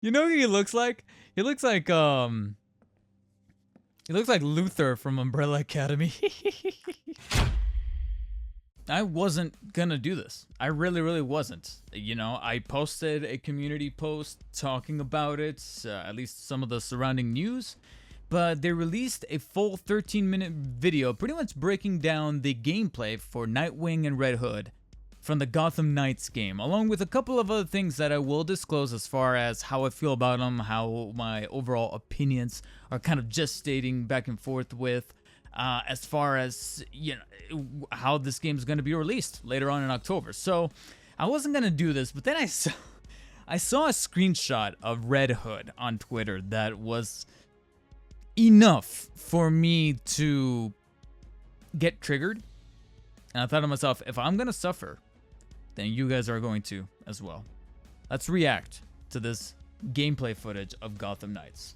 You know who he looks like? He looks like Luther from Umbrella Academy. I wasn't gonna do this. I really wasn't. You know, I posted a community post talking about it, at least some of the surrounding news, but they released a full 13-minute video pretty much breaking down the gameplay for Nightwing and Red Hood from the Gotham Knights game, along with a couple of other things that I will disclose as far as how I feel about them, how my overall opinions are kind of gestating back and forth with, as far as, you know, how this game is going to be released later on in October. So I wasn't going to do this, but then I saw a screenshot of Red Hood on Twitter that was enough for me to get triggered. And I thought to myself, if I'm going to suffer, then you guys are going to as well. Let's react to this gameplay footage of Gotham Knights.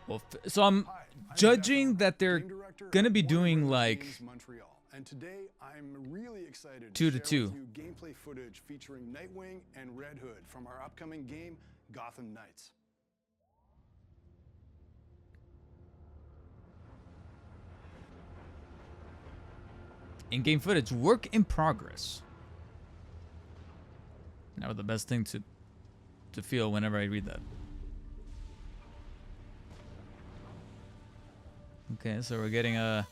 Well, so I'm judging that they're gonna be doing like and today I'm really excited 2 to to share 2. with you gameplay footage featuring Nightwing and Red Hood from our upcoming game, Gotham Knights. In-game footage, work in progress. Now the best thing to feel whenever I read that. Okay, so we're getting a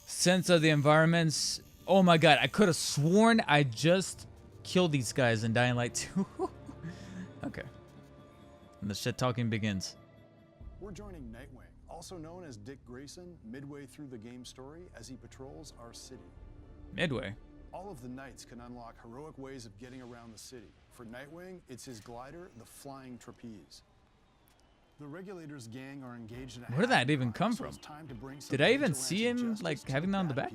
sense of the environments. Oh my god, I could have sworn I just killed these guys in Dying Light 2. Okay. And the shit talking begins. We're joining Nightwing, also known as Dick Grayson, midway through the game story as he patrols our city. Midway. All of the Knights can unlock heroic ways of getting around the city. For Nightwing, it's his glider, the Flying Trapeze. The Regulators gang are engaged in a Where did that even come from? Did I even see him like having that on the back?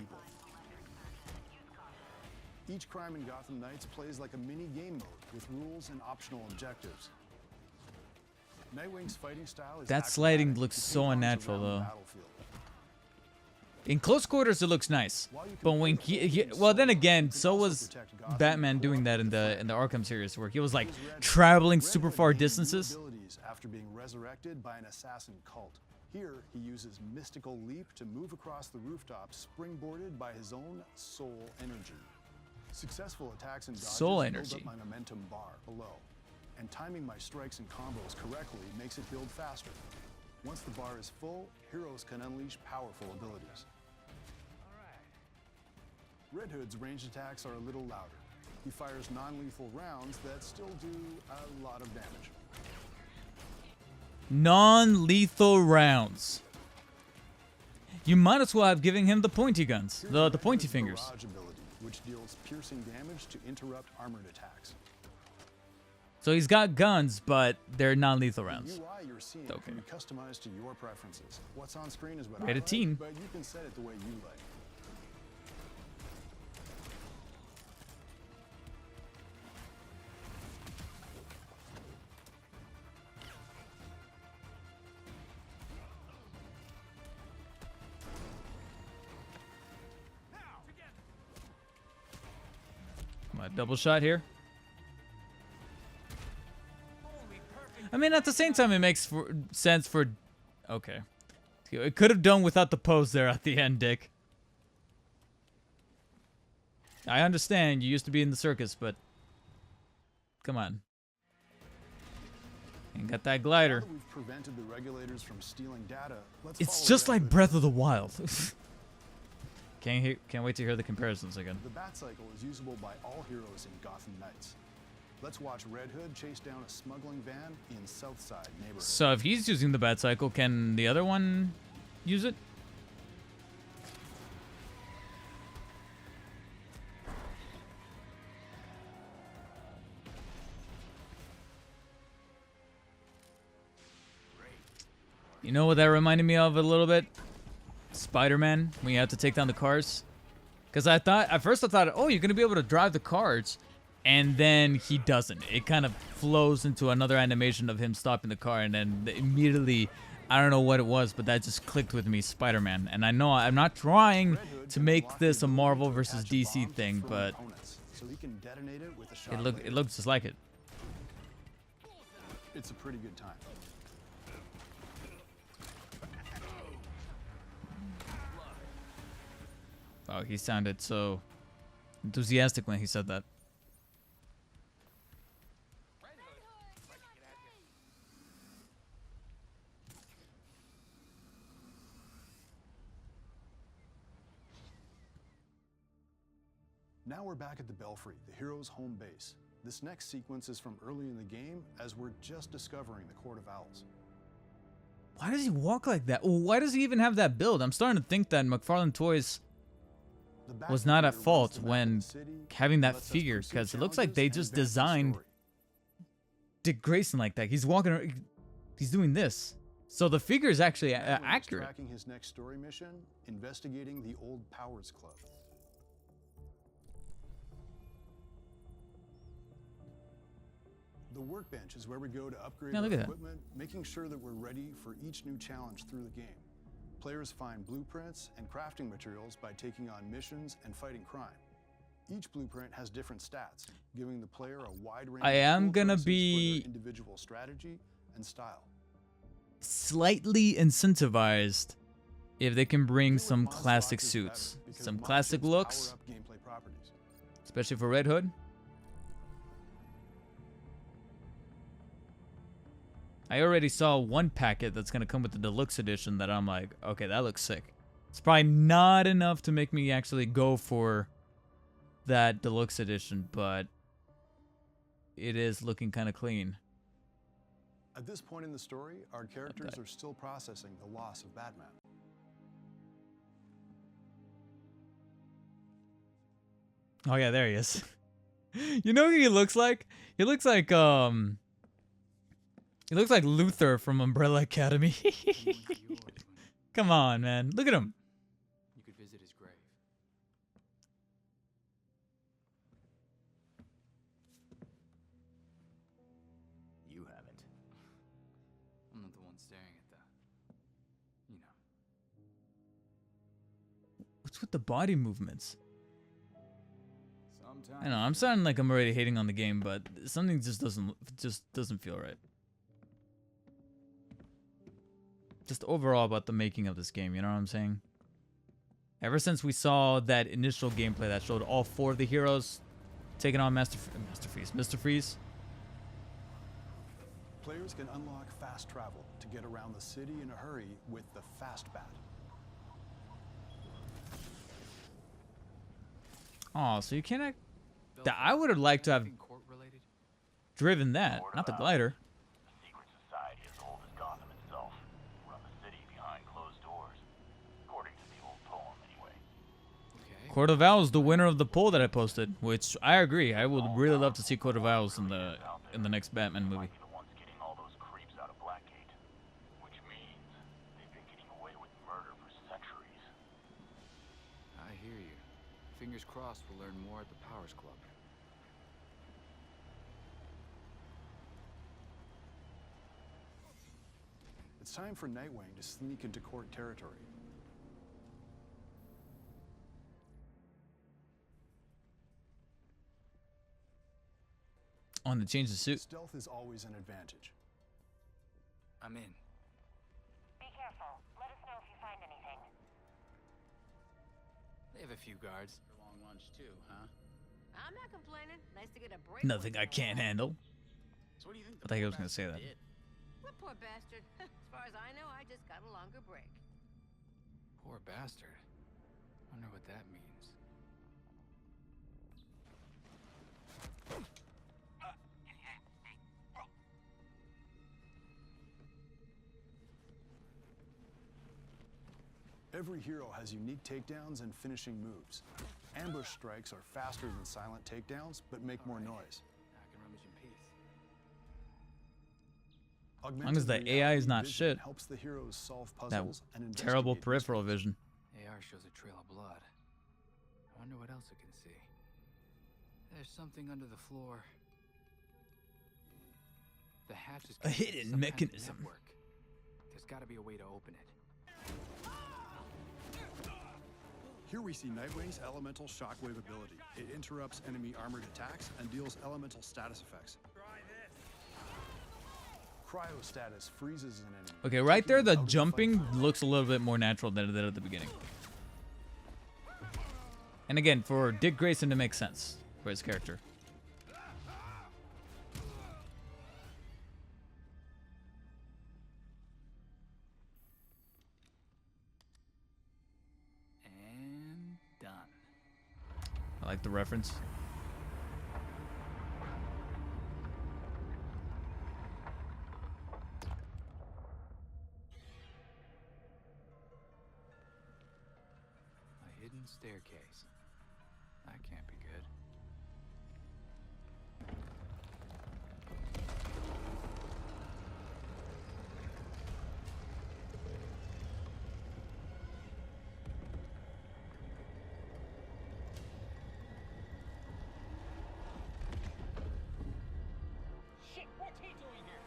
Each crime in Gotham Knights plays like a mini game mode with rules and optional objectives. Nightwing's fighting style is that sliding looks so unnatural though. In close quarters it looks nice, but when he well then again, so was Batman doing that in the Arkham series where he was like traveling super far distances. After being resurrected by an assassin cult. Here, he uses mystical leap to move across the rooftops, springboarded by his own soul energy. Successful attacks and dodges build up my momentum bar below, and timing my strikes and combos correctly makes it build faster. Once the bar is full, heroes can unleash powerful abilities. Red Hood's ranged attacks are a little louder. He fires non-lethal rounds that still do a lot of damage. Non-lethal rounds. You might as well have given him the pointy guns, the pointy fingers. Ability, which deals piercing damage to interrupt armored attacks. So he's got guns, but they're non-lethal rounds. The UI you're seeing can be customized to your preferences. What's on screen is what I like, but you can set it the way you like. My double shot here. I mean, at the same time, it makes sense for... Okay. It could have done without the pose there at the end, Dick. I understand. You used to be in the circus, but... Come on. And got that glider. We've prevented the Regulators from stealing data. It's just like Breath of the Wild. Can't wait to hear the comparisons again. The Bat Cycle is usable by all heroes in Gotham Knights. Let's watch Red Hood chase down a smuggling van in Southside neighborhood. So if he's using the Bat Cycle, can the other one use it? You know what that reminded me of a little bit? Spider-Man, when you have to take down the cars. Because at first I thought, oh, you're going to be able to drive the cars. And then he doesn't. It kind of flows into another animation of him stopping the car. And then immediately I don't know what it was, but that just clicked with me, Spider-Man. And I know I'm not trying to make this a Marvel versus DC thing, but it looks just like it. It's a pretty good time. Oh, he sounded so enthusiastic when he said that. Now we're back at the Belfry, the hero's home base. This next sequence is from early in the game, as we're just discovering the Court of Owls. Why does he walk like that? Why does he even have that build? I'm starting to think that McFarlane Toys was not at fault when having that figure, because it looks like they just designed Dick Grayson like that. He's walking, he's doing this. So the figure is actually accurate. Tracking his next story mission, investigating the Old Powers Club. The workbench is where we go to upgrade our equipment, making sure that we're ready for each new challenge through the game. Players find blueprints and crafting materials by taking on missions and fighting crime. Each blueprint has different stats, giving the player a wide range of tools for their individual strategy and style. Slightly incentivized if they can bring some classic suits, some classic looks, especially for Red Hood. I already saw one packet that's gonna come with the deluxe edition that I'm like, okay, that looks sick. It's probably not enough to make me actually go for that deluxe edition, but it is looking kind of clean. At this point in the story, our characters are still processing the loss of Batman. Oh yeah, there he is. You know who he looks like? He looks like Luther from Umbrella Academy. Come on, man. Look at him. You could visit his grave. You haven't. I'm not the one staring at the, What's with the body movements? Sometimes I know, I'm sounding like I'm already hating on the game, but something just doesn't feel right. Just overall about the making of this game, you know what I'm saying? Ever since we saw that initial gameplay that showed all 4 of the heroes taking on Mr. Freeze. Players can unlock fast travel to get around the city in a hurry with the Fast Bat. Oh, so you can't... I would have liked to have driven that, not the glider. Court of Owls, the winner of the poll that I posted, which I agree. I would really love to see Court of Owls in the next Batman movie. I hear you. Fingers crossed we'll learn more at the Powers Club. It's time for Nightwing to sneak into court territory. On to change the suit. Stealth is always an advantage. I'm in. Be careful. Let us know if you find anything. They have a few guards. Long lunch too, huh? I'm not complaining. Nice to get a break. Nothing I can't handle. So what do you think? I thought he was gonna say that. What poor bastard? As far as I know, I just got a longer break. Poor bastard. Wonder what that means. Every hero has unique takedowns and finishing moves. Ambush strikes are faster than silent takedowns, but make more noise. I can rummage in peace. As long as the AI is not shit. Helps the heroes solve That puzzles and terrible investigate peripheral mysteries. vision. AR shows a trail of blood. I wonder what else it can see. There's something under the floor. The hatch is A hidden some kind of mechanism. network. There's got to be a way to open it. Here we see Nightwing's elemental shockwave ability. It interrupts enemy armored attacks and deals elemental status effects. Cryostatus freezes an enemy. Okay, right there, the Taking them out of the jumping fight. looks a little bit more natural than it did at the beginning. And again, for Dick Grayson to make sense for his character. And done. I like the reference. A hidden staircase. That can't be good. Shit, what's he doing here?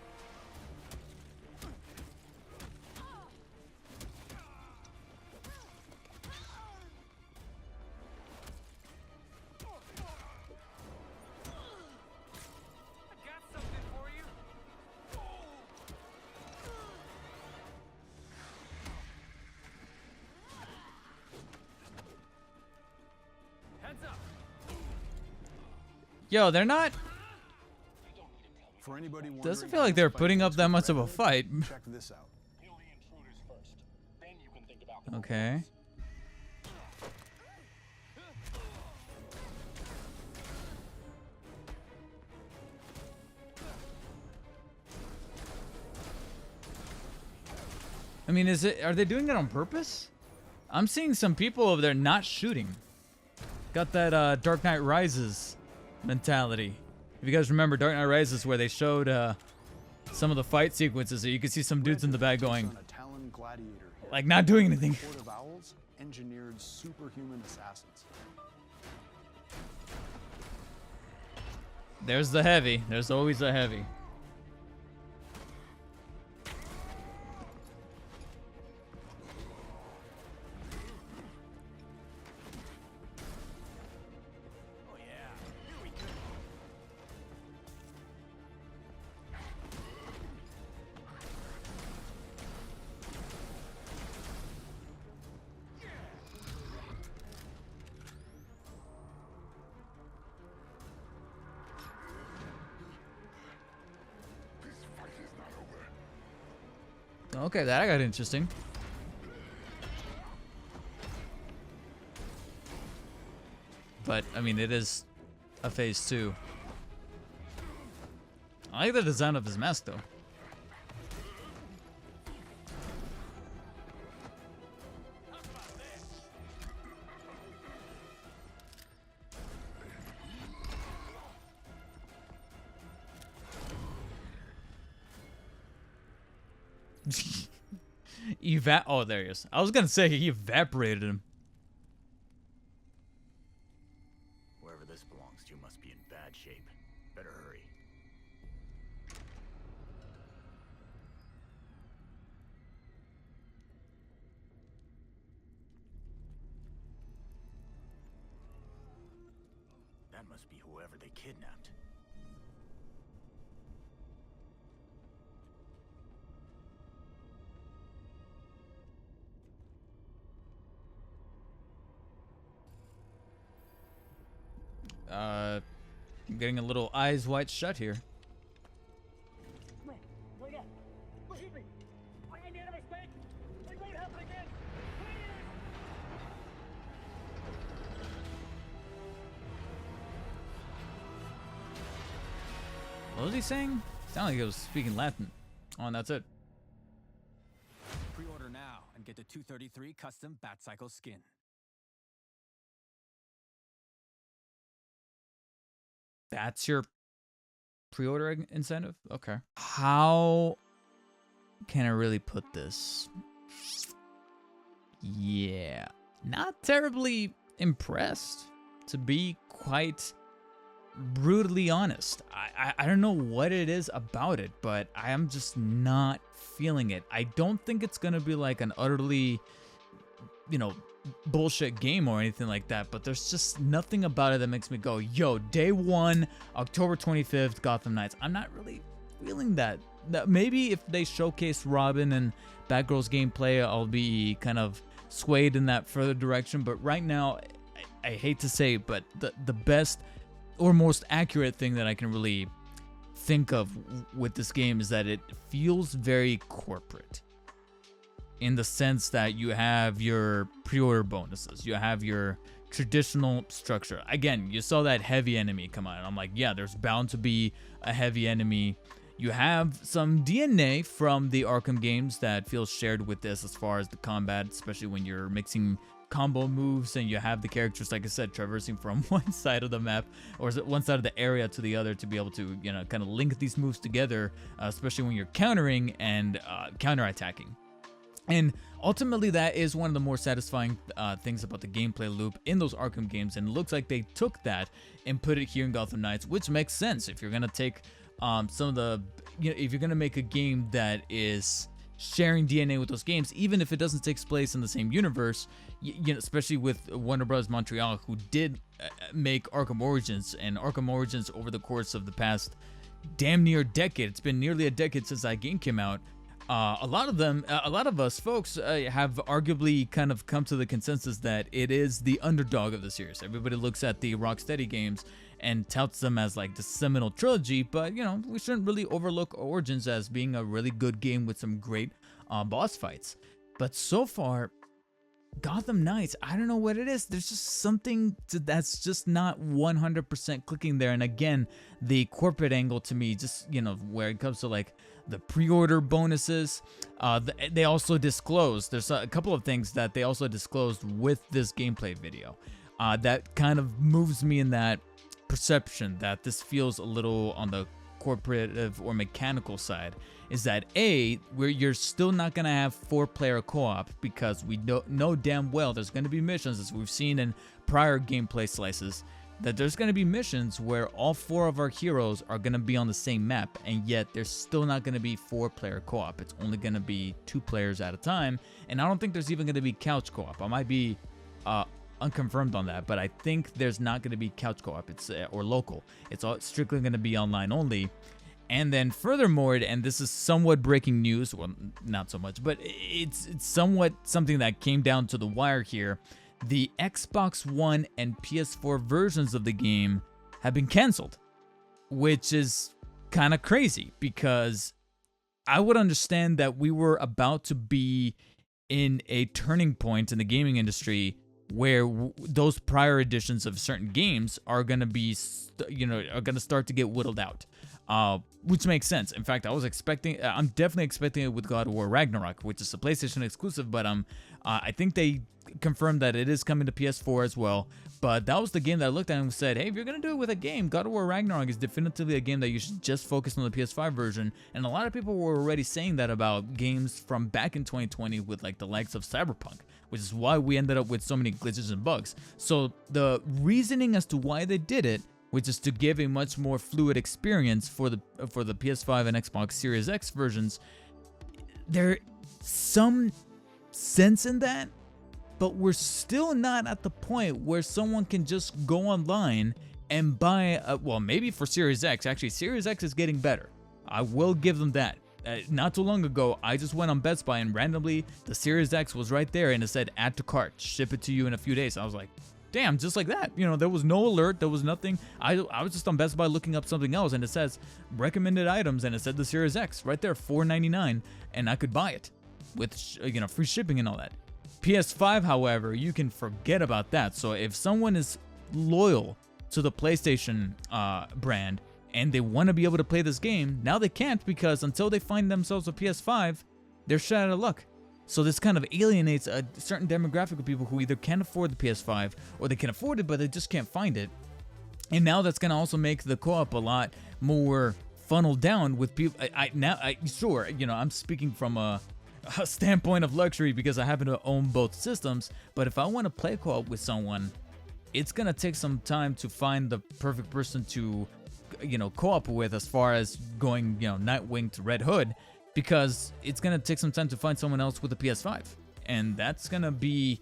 I got something for you. Heads up. Yo, they're not... For anybody wondering Doesn't feel how like this they're fight putting up goes that with much of Red a Hood, fight. Check this out. Kill the intruders first. Then you can think about the Okay. I mean, are they doing that on purpose? I'm seeing some people over there not shooting. Got that Dark Knight Rises mentality. If you guys remember Dark Knight Rises, where they showed some of the fight sequences, so you could see some dudes in the back going, On a Talon gladiator here. like, not doing anything. Court of Owls engineered superhuman assassins. There's the heavy. There's always a heavy. Oh yeah, here we go. Okay, that got interesting. But, I mean, it is a phase 2. I like the design of his mask, though. Oh, there he is. I was gonna say he evaporated him. Wherever this belongs to must be in bad shape. Better hurry. That must be whoever they kidnapped. I'm getting a little eyes wide shut here. Come here. Wait up. Look at me. I made a mistake. It won't happen again. Please. What was he saying? Sounded like he was speaking Latin. Oh, and that's it. Pre-order now and get the 233 custom Batcycle skin. That's your pre-order incentive? Okay. How can I really put this? Yeah. Not terribly impressed, to be quite brutally honest. I don't know what it is about it, but I am just not feeling it. I don't think it's gonna be like an utterly, bullshit game or anything like that, but there's just nothing about it that makes me go, yo, day one, October 25th, Gotham Knights. I'm not really feeling that. Maybe if they showcase Robin and Batgirl's gameplay, I'll be kind of swayed in that further direction, but right now, I hate to say it, but the best or most accurate thing that I can really think of with this game is that it feels very corporate, in the sense that you have your pre-order bonuses, you have your traditional structure. Again, you saw that heavy enemy come out, and I'm like, yeah, there's bound to be a heavy enemy. You have some DNA from the Arkham games that feels shared with this as far as the combat, especially when you're mixing combo moves and you have the characters, like I said, traversing from one side of the map or one side of the area to the other to be able to, kind of link these moves together, especially when you're countering and counter-attacking. And ultimately, that is one of the more satisfying things about the gameplay loop in those Arkham games, and it looks like they took that and put it here in Gotham Knights, which makes sense. If you're going to take some of the, if you're going to make a game that is sharing DNA with those games, even if it doesn't take place in the same universe, especially with Warner Bros. Montreal, who did make Arkham Origins, and Arkham Origins over the course of the past damn near decade, it's been nearly a decade since that game came out. A lot of us folks have arguably kind of come to the consensus that it is the underdog of the series. Everybody looks at the Rocksteady games and touts them as like the seminal trilogy, but we shouldn't really overlook Origins as being a really good game with some great boss fights. But so far, Gotham Knights, I don't know what it is. There's just something that's just not 100% clicking there. And again, the corporate angle to me, just, where it comes to like the pre-order bonuses, they also disclosed, there's a couple of things that they also disclosed with this gameplay video that kind of moves me in that perception that this feels a little on the corporative or mechanical side, is that you're still not going to have 4-player co-op, because we know damn well there's going to be missions, as we've seen in prior gameplay slices, that there's going to be missions where all 4 of our heroes are going to be on the same map, and yet there's still not going to be 4-player co-op. It's only going to be 2 players at a time, and I don't think there's even going to be couch co-op. I might be unconfirmed on that, but I think there's not going to be couch co-op. It's or local. It's all strictly going to be online only. And then furthermore, and this is somewhat breaking news, well, not so much, but it's somewhat something that came down to the wire here. The Xbox One and PS4 versions of the game have been canceled, which is kind of crazy, because I would understand that we were about to be in a turning point in the gaming industry where those prior editions of certain games are going to be, are going to start to get whittled out. Which makes sense. In fact, I'm definitely expecting it with God of War Ragnarok, which is a PlayStation exclusive, but I think they confirmed that it is coming to PS4 as well. But that was the game that I looked at and said, hey, if you're going to do it with a game, God of War Ragnarok is definitively a game that you should just focus on the PS5 version. And a lot of people were already saying that about games from back in 2020 with like the likes of Cyberpunk, which is why we ended up with so many glitches and bugs. So the reasoning as to why they did it, which is to give a much more fluid experience for the PS5 and Xbox Series X versions, there's some sense in that, but we're still not at the point where someone can just go online and buy well, maybe for Series X. Actually, Series X is getting better. I will give them that. Not too long ago, I just went on Best Buy and randomly the Series X was right there and it said add to cart, ship it to you in a few days. I was like, damn, just like that. There was no alert, there was nothing. I was just on Best Buy looking up something else, and it says recommended items, and it said the Series X right there, $499, and I could buy it with free shipping and all that. PS5, however, you can forget about that. So if someone is loyal to the PlayStation brand and they want to be able to play this game, now they can't, because until they find themselves a PS5, they're shut out of luck. So this kind of alienates a certain demographic of people who either can't afford the PS5 or they can afford it, but they just can't find it. And now that's going to also make the co-op a lot more funneled down with people. Sure, I'm speaking from a standpoint of luxury because I happen to own both systems. But if I want to play co-op with someone, it's gonna take some time to find the perfect person to, you know, co-op with as far as going, you know, Nightwing to Red Hood, because it's gonna take some time to find someone else with a PS5, and that's gonna be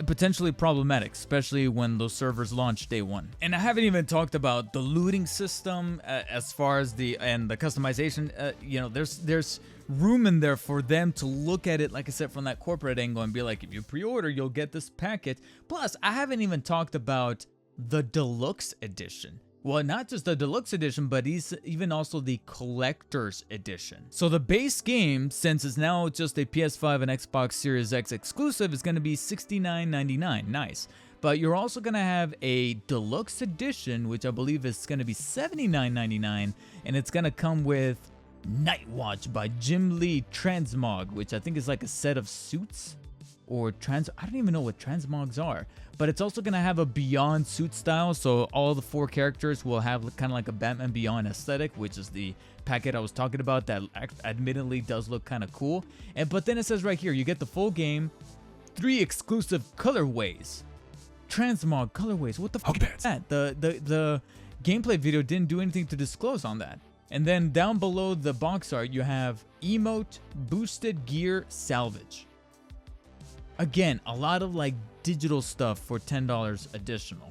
potentially problematic, especially when those servers launch day one. And I haven't even talked about the looting system as far as the customization. You know, there's room in there for them to look at it, like I said, from that corporate angle and be like, if you pre-order, you'll get this packet. Plus, I haven't even talked about the deluxe edition. Well, not just the deluxe edition, but even also the collector's edition. So the base game, since it's now just a PS5 and Xbox Series X exclusive, is going to be $69.99. Nice. But you're also going to have a deluxe edition, which I believe is going to be $79.99, and it's going to come with Night Watch by Jim Lee Transmog, which I think is like a set of suits or I don't even know what transmogs are, but it's also going to have a Beyond suit style, so all the 4 characters will have kind of like a Batman Beyond aesthetic, which is the packet I was talking about that admittedly does look kind of cool. But then it says right here, you get the full game, 3 exclusive colorways. Transmog colorways, what the fuck is that? The gameplay video didn't do anything to disclose on that. And then down below the box art, you have emote, boosted gear, salvage. Again, a lot of like digital stuff for $10 additional.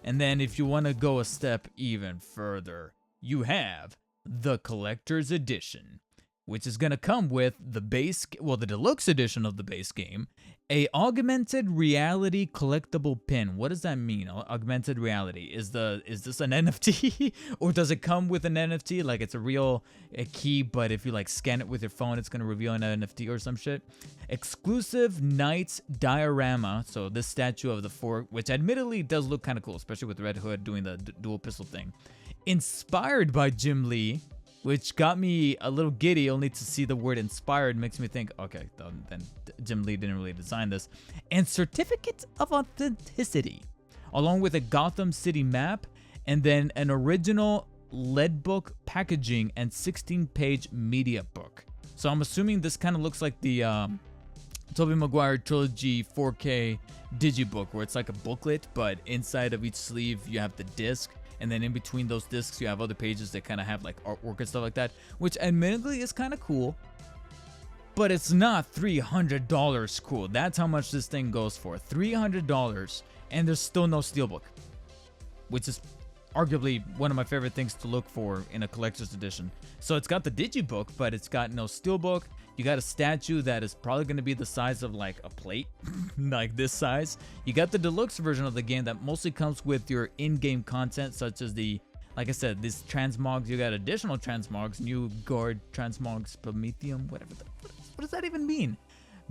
And then if you want to go a step even further, you have the collector's edition, which is going to come with the the deluxe edition of the base game, a augmented reality collectible pin. What does that mean? Augmented reality. Is this an NFT or does it come with an NFT? Like it's a key, but if you like scan it with your phone, it's going to reveal an NFT or some shit. Exclusive Knights diorama. So this statue of the 4, which admittedly does look kind of cool, especially with Red Hood doing the dual pistol thing. Inspired by Jim Lee, which got me a little giddy only to see the word inspired. Makes me think, okay, then Jim Lee didn't really design this. And certificate of authenticity, along with a Gotham City map, and then an original lead book packaging and 16-page media book. So I'm assuming this kind of looks like the Tobey Maguire Trilogy 4K digibook, where it's like a booklet, but inside of each sleeve you have the disc. And then in between those discs, you have other pages that kind of have like artwork and stuff like that, which admittedly is kind of cool, but it's not $300 cool. That's how much this thing goes for, $300, and there's still no steelbook, which is arguably one of my favorite things to look for in a collector's edition. So it's got the digibook, but it's got no steelbook. You got a statue that is probably going to be the size of like a plate, like this size. You got the deluxe version of the game that mostly comes with your in-game content, such as like I said, these transmogs. You got additional transmogs, new guard transmogs, Prometheum, whatever. What does that even mean?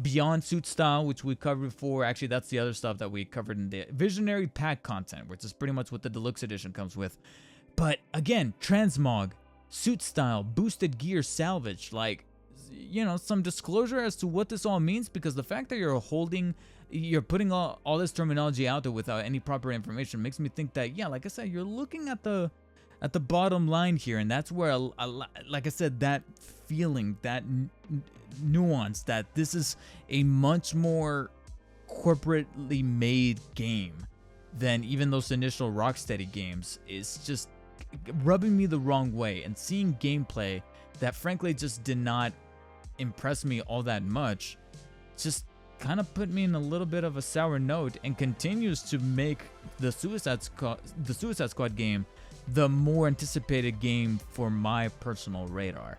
Beyond suit style, which we covered before. Actually, that's the other stuff that we covered in the Visionary Pack content, which is pretty much what the deluxe edition comes with. But again, transmog, suit style, boosted gear, salvage, like, you know, some disclosure as to what this all means, because the fact that you're putting all this terminology out there without any proper information makes me think that, yeah, like I said, you're looking at the bottom line here, and that's where, like I said, that feeling, that nuance, that this is a much more corporately made game than even those initial Rocksteady games is just rubbing me the wrong way. And seeing gameplay that frankly just did not impress me all that much just kind of put me in a little bit of a sour note, and continues to make the Suicide Squad game the more anticipated game for my personal radar.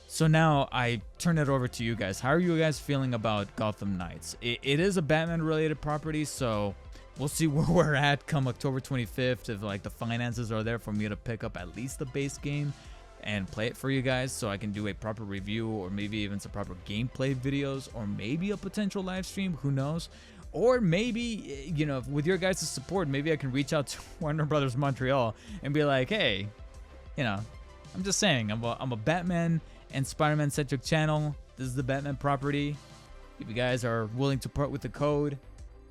So now I turn it over to you guys. How are you guys feeling about Gotham Knights? It is a Batman related property, so we'll see where we're at come October 25th, if like the finances are there for me to pick up at least the base game and play it for you guys, so I can do a proper review, or maybe even some proper gameplay videos, or maybe a potential live stream, who knows. Or maybe, you know, with your guys' support, maybe I can reach out to Warner Brothers Montreal and be like, hey, you know, I'm just saying, I'm a Batman and Spider-Man centric channel. This is the Batman property. If you guys are willing to part with the code,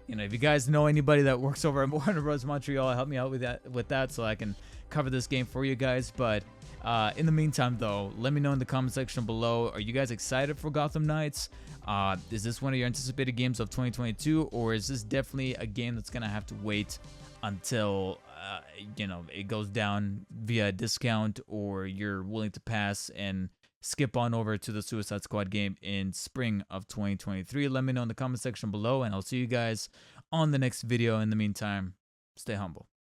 you know, if you guys know anybody that works over at Warner Bros. Montreal, help me out with that so I can cover this game for you guys. But In the meantime, though, let me know in the comment section below. Are you guys excited for Gotham Knights? Is this one of your anticipated games of 2022, or is this definitely a game that's gonna have to wait until you know, it goes down via a discount, or you're willing to pass and skip on over to the Suicide Squad game in spring of 2023? Let me know in the comment section below, and I'll see you guys on the next video. In the meantime, stay humble.